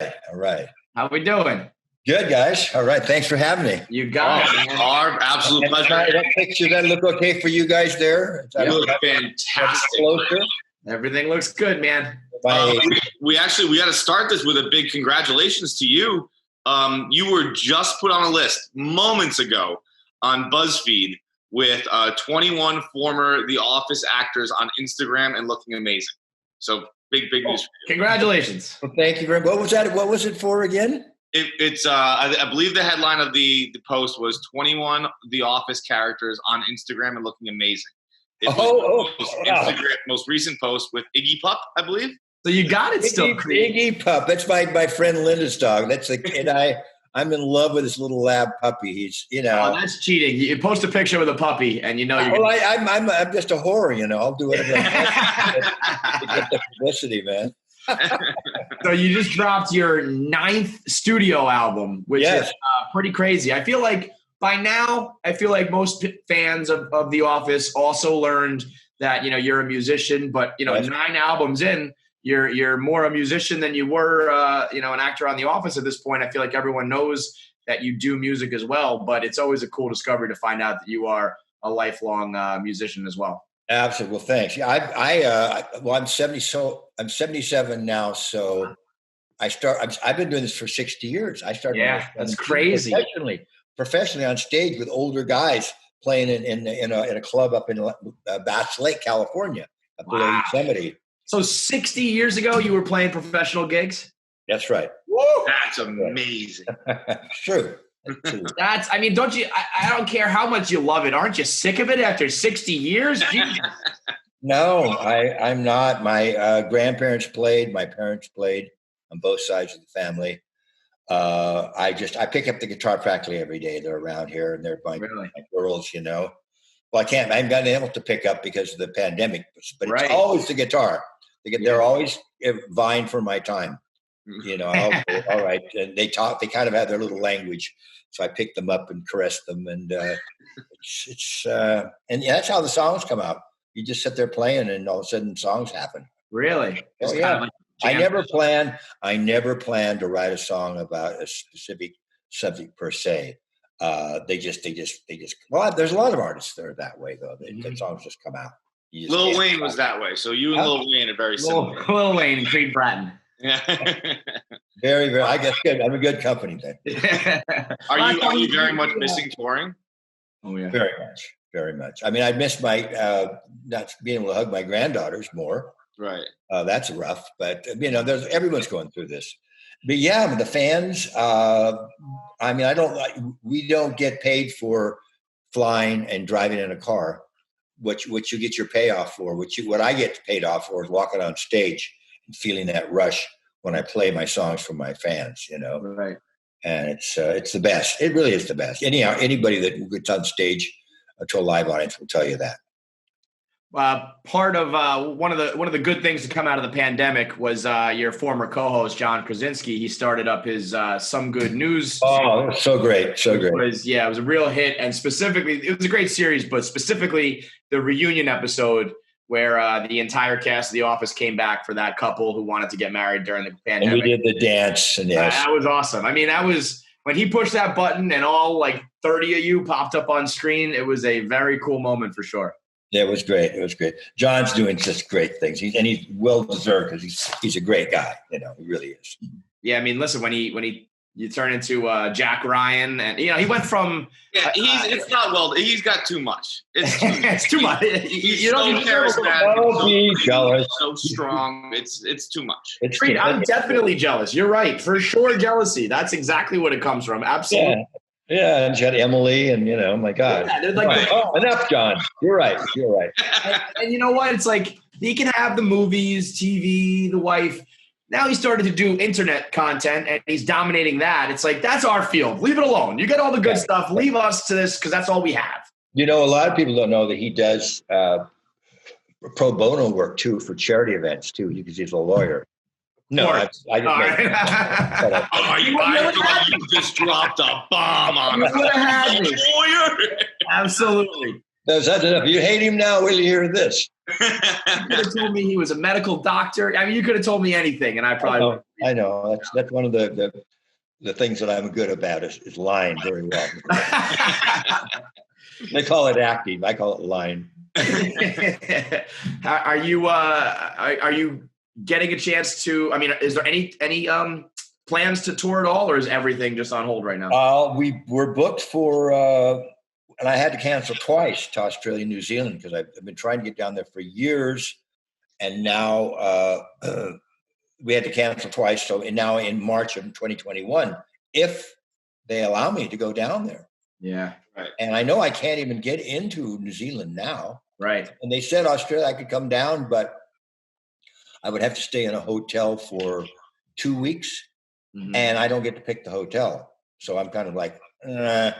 All right. How we doing? Good, guys. All right. Thanks for having me. You got it, man. Our absolute pleasure. That picture, that look okay for you guys there? You look fantastic. Closer. Everything looks good, man. We got to start this with a big congratulations to you. You were just put on a list moments ago on BuzzFeed with 21 former The Office actors on Instagram and looking amazing. So big news for you. Congratulations. Well, thank you very much. What was that? What was it for again? It's I believe the headline of the post was 21 The Office characters on Instagram and looking amazing. It was most recent post with Iggy Pup, I believe. So you got it still. Iggy Pup. That's my friend Linda's dog. That's the kid. I'm in love with this little lab puppy. He's, Oh, that's cheating. You post a picture with a puppy, and you're. Well, I'm just a whore. I'll do whatever I can to get the publicity, man. So you just dropped your 9th studio album, which is pretty crazy. I feel like by now, most fans of The Office also learned that you're a musician, but 9 albums in, you're more a musician than you were an actor on The Office at this point. I feel like everyone knows that you do music as well, but it's always a cool discovery to find out that you are a lifelong musician as well. Absolutely. Well, thanks. Yeah, I'm 70. So I'm 77 now. So I've been doing this for 60 years. I started. Yeah, that's crazy. Professionally on stage with older guys playing in a club up in Bass Lake, California, up below Yosemite. So 60 years ago, you were playing professional gigs? That's right. Woo! That's amazing. True. Don't you? I don't care how much you love it. Aren't you sick of it after 60 years? No, I'm not. My grandparents played. My parents played on both sides of the family. I pick up the guitar practically every day. They're around here, and they're my girls. Well, I haven't been able to pick up because of the pandemic, but it's always the guitar. They're always vying for my time. All right. And they kind of have their little language. So I pick them up and caress them. And that's how the songs come out. You just sit there playing and all of a sudden songs happen. Really? Oh, yeah. I never planned to write a song about a specific subject per se. There's a lot of artists that are that way though. The songs just come out. Lil Wayne was that way. So you and Lil Wayne are very similar. Lil Wayne and Creed Bratton. Yeah. Very, very. I guess good. I'm a good company then. Are you very much missing touring? Oh yeah, very much. I mean, I miss my not being able to hug my granddaughters more. Right. That's rough, but everyone's going through this. But yeah, the fans. We don't get paid for flying and driving in a car. What you get your payoff for, what I get paid off for is walking on stage and feeling that rush when I play my songs for my fans, Right. And it's the best. It really is the best. Anyhow, anybody that gets on stage to a live audience will tell you that. Part of one of the good things to come out of the pandemic was your former co-host John Krasinski. He started up his Some Good News. Oh, so great, so great. It was a real hit, and specifically, it was a great series. But specifically, the reunion episode where the entire cast of The Office came back for that couple who wanted to get married during the pandemic. And we did the dance, and that was awesome. I mean, that was when he pushed that button, and all 30 of you popped up on screen. It was a very cool moment for sure. Yeah, it was great. It was great. John's doing such great things. He's well deserved because he's a great guy. He really is. Yeah, I mean, listen, when you turn into Jack Ryan, and he went from it's not well. He's got too much. It's too much. You don't charismatic. Don't be jealous. So strong. It's too much. I'm definitely jealous. You're right, for sure. Jealousy. That's exactly what it comes from. Absolutely. Yeah, and she had Emily, and my God. Yeah, they're enough, John. You're right. And you know what? It's he can have the movies, TV, the wife. Now he started to do internet content, and he's dominating that. It's that's our field. Leave it alone. You get all the good stuff. Leave us to this because that's all we have. A lot of people don't know that he does pro bono work too for charity events too, because he's a lawyer. No, I just you just dropped a bomb on me. Absolutely. That's enough. You hate him now. Will you hear this? You could have told me he was a medical doctor. I mean, you could have told me anything, and I probably. I know. That's one of the things that I'm good about is lying very well. They call it acting. I call it lying. Are you getting a chance to? I mean, is there any plans to tour at all, or is everything just on hold right now? We were booked for, and I had to cancel twice to Australia and New Zealand because I've been trying to get down there for years, and now we had to cancel twice. So now in March of 2021, if they allow me to go down there. Yeah. Right. And I know I can't even get into New Zealand now. Right. And they said Australia, I could come down, but I would have to stay in a hotel for 2 weeks. Mm-hmm. And I don't get to pick the hotel. So I'm kind of like, I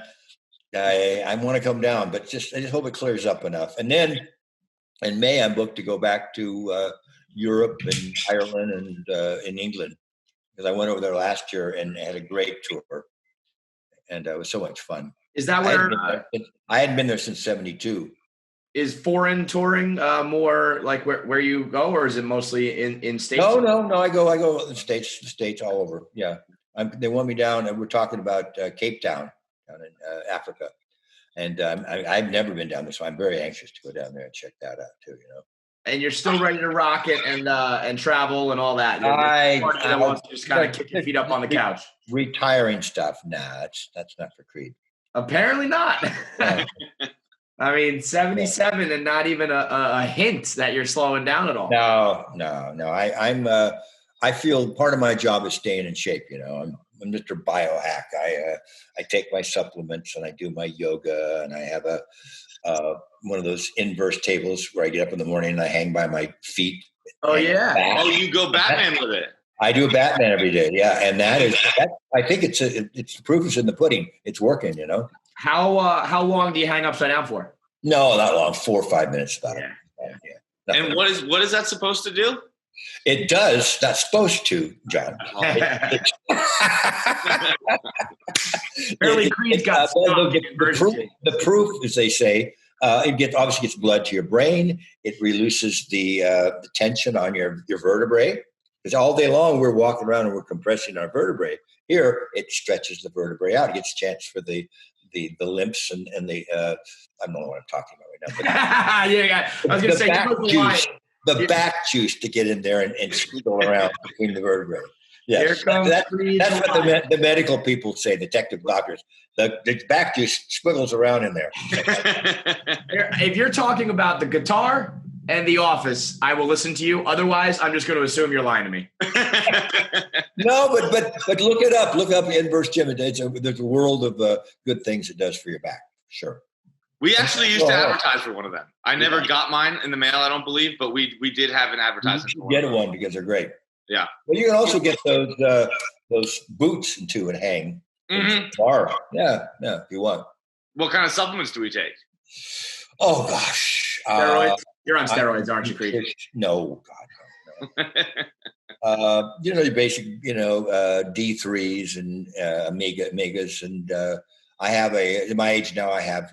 want to come down, but I just hope it clears up enough. And then in May, I'm booked to go back to Europe and Ireland and in England, because I went over there last year and had a great tour. And it was so much fun. Is that where I hadn't been there since '72. Is foreign touring more like where you go, or is it mostly in states? No. I go the states all over. Yeah, they want me down, and we're talking about Cape Town down in Africa, and I've never been down there, so I'm very anxious to go down there and check that out too. And you're still ready to rock it and travel and all that. I wants to just kind of kick your feet up on the couch. Retiring stuff, nah, that's not for Creed. Apparently not. I mean, 77 and not even a hint that you're slowing down at all. No. I feel part of my job is staying in shape. I'm Mr. Biohack. I take my supplements and I do my yoga, and I have one of those inverse tables where I get up in the morning and I hang by my feet. Oh yeah. Oh, you go Batman with it. I do Batman every day. Yeah, and I think it's the proof is in the pudding. It's working. How long do you hang upside down for? No, not long. 4 or 5 minutes about it. Yeah. And what is that supposed to do? It does. That's supposed to, John. Apparently, Creed's got the proof, as they say. It obviously gets blood to your brain. It releases the tension on your vertebrae. Because all day long we're walking around and we're compressing our vertebrae. Here it stretches the vertebrae out. It gets a chance for the lymphs and the I don't know what I'm talking about right now. Yeah, I was going to say the back juice to get in there and squiggle around between the vertebrae. Yeah, that's what the medical people say. The technical doctors, the back juice squiggles around in there. If you're talking about the guitar and The Office, I will listen to you. Otherwise, I'm just going to assume you're lying to me. No, but look it up. Look up inverse gym. There's a world of good things it does for your back. Sure. We actually used to advertise for one of them. I never got mine in the mail, I don't believe, but we did have an advertisement. You get one because they're great. Yeah. Well, you can also get those boots and hang. Mm-hmm. Bar. Yeah, if you want. What kind of supplements do we take? Oh gosh. Steroids. You're on steroids, aren't you, Creed? No, God, no. The basic, D3s and omegas, and I have at my age now, I have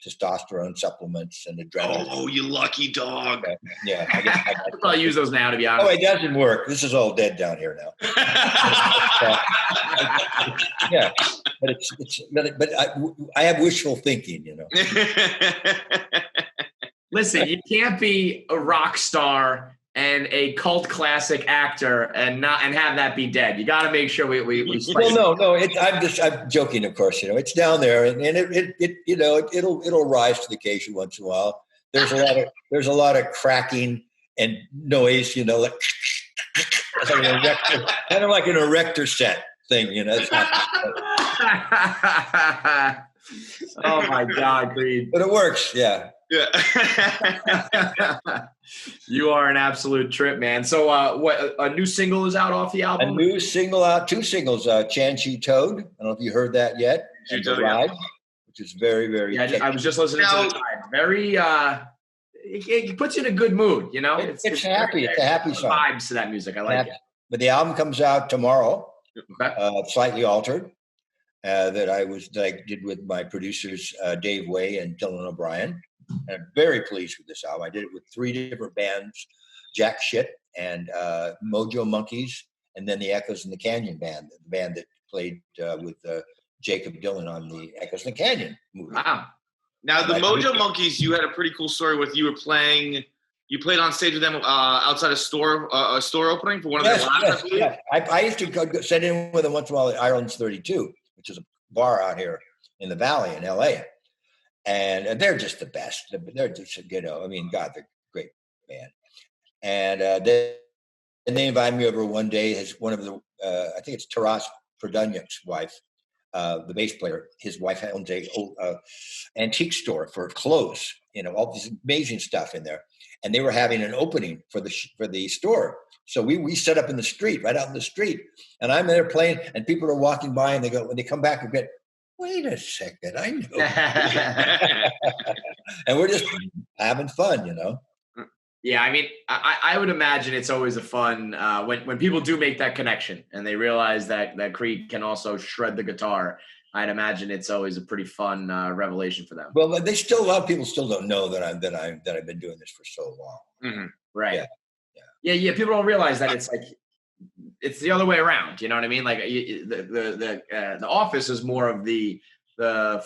testosterone supplements and adrenaline. Oh, you lucky dog! Yeah, I'll probably use those now, to be honest. Oh, it doesn't work. This is all dead down here now. Yeah, but I have wishful thinking, Listen, you can't be a rock star and a cult classic actor and have that be dead. You got to make sure we spice Well, no. I'm joking, of course. It's down there, and it'll rise to the occasion once in a while. There's a lot of cracking and noise. Like kind of like an erector set thing. Oh my God, Creed! But it works. Yeah. You are an absolute trip, man. So what a new single is out off the album? A new single out, 2 singles, Chan Chi Toad. I don't know if you heard that yet. And The Ride, which is very, very I was just listening to The Ride. Very it puts you in a good mood, It's happy. It's a happy song. Vibes to that music. I like it. But the album comes out tomorrow. Okay. Slightly altered. That I did with my producers, Dave Way and Dylan O'Brien. And I'm very pleased with this album. I did it with 3 different bands, Jack Shit and Mojo Monkeys, and then the Echoes in the Canyon band, the band that played with Jacob Dylan on the Echoes in the Canyon movie. Wow. Now, the Mojo Monkeys, you had a pretty cool story with. You played on stage with them outside a store opening for one of their lives, I believe. Yes. I used to go sit in with them once in a while at Ireland's 32, which is a bar out here in the Valley in LA. And they're just the best. They're just, I mean, God, they're a great band. And they invited me over one day as one of the, I think it's Taras Produnyuk's wife, the bass player. His wife owns a antique store for clothes, all this amazing stuff in there. And they were having an opening for the store. So we set up in the street, right out in the street. And I'm there playing, and people are walking by, and when they come back, we get, wait a second, I know. And we're just having fun, Yeah, I mean, I would imagine it's always a fun when people do make that connection and they realize that Creed can also shred the guitar. I'd imagine it's always a pretty fun revelation for them. Well, a lot of people still don't know that I've been doing this for so long. Mm-hmm. Right. Yeah. People don't realize that it's the other way around. You know what I mean? Like the Office is more of the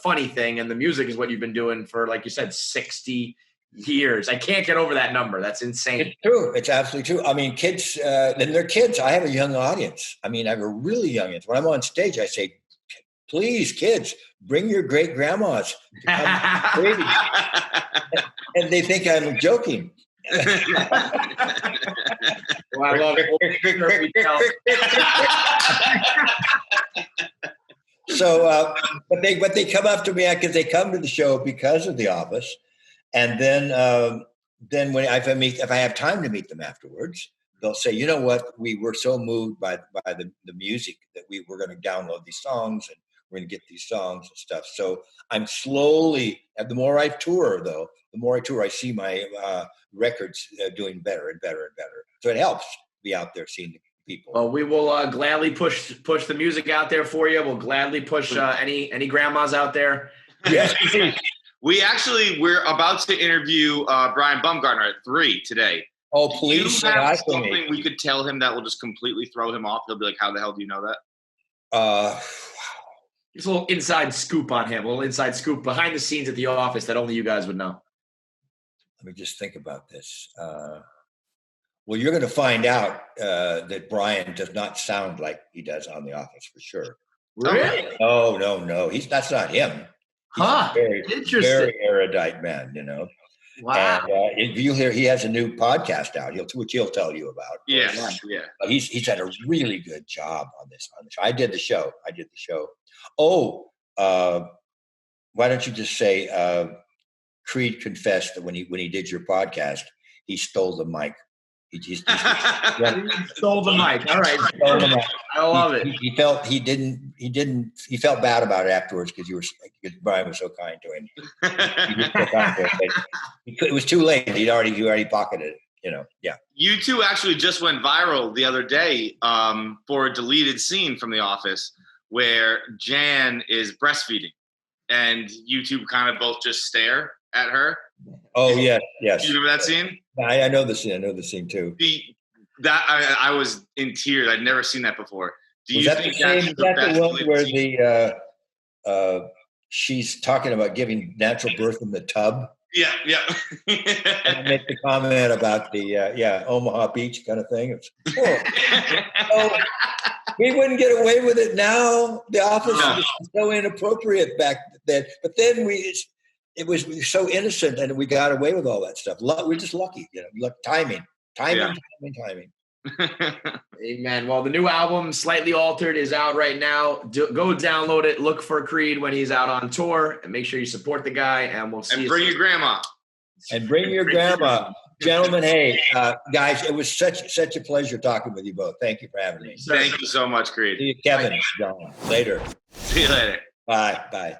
funny thing, and the music is what you've been doing for, like you said, 60 years. I can't get over that number. That's insane. It's true. It's absolutely true. I mean, kids, and they're kids. I have a young audience. I mean, I have a really young audience. When I'm on stage, I say, please, kids, bring your great grandmas to come. And they think I'm joking. Well, I love it. So, but they come up to me because they come to the show because of The Office, and then if I have time to meet them afterwards, they'll say, you know what, we were so moved by the music that we were going to download these songs and we're going to get these songs and stuff. So I'm slowly, the more I tour, I see my records doing better and better and better. So it helps be out there seeing the people. Well, we will gladly push the music out there for you. We'll gladly push any grandmas out there. Yes. We're about to interview Brian Baumgartner at 3 today. Oh, please say hi to me. Something we could tell him that will just completely throw him off. He'll be like, how the hell do you know that? It's a little inside scoop on him, a little inside scoop behind the scenes at The Office that only you guys would know. Let me just think about this. Well, you're going to find out that Brian does not sound like he does on The Office for sure. Really? No. That's not him. He's a very, very erudite man, Wow. And if you hear, he has a new podcast out, which he'll tell you about. Yeah. He's had a really good job on this. I did the show. Oh, why don't you just say Creed confessed that when he did your podcast, he stole the mic. He stole the mic. All right. I love it. He felt bad about it afterwards because Brian was so kind to him. It was too late. He already pocketed it. Yeah. You two actually just went viral the other day for a deleted scene from The Office where Jan is breastfeeding and you two kind of both just stare at her. Oh, yes. Do you remember that scene? I know the scene too. I was in tears. I'd never seen that before. Is that the one where she's talking about giving natural birth in the tub? Yeah. And make the comment about the Omaha Beach kind of thing. We wouldn't get away with it now. The Office was so inappropriate back then. But then it was so innocent, and we got away with all that stuff. We're just lucky, timing. Amen. Well, the new album, Slightly Altered, is out right now. Go download it. Look for Creed when he's out on tour, and make sure you support the guy. And we'll see. And bring your grandma. Gentlemen. Hey, guys, it was such a pleasure talking with you both. Thank you for having me. Thank you so much, Creed. See you, Kevin. John. Later. See you later. Bye.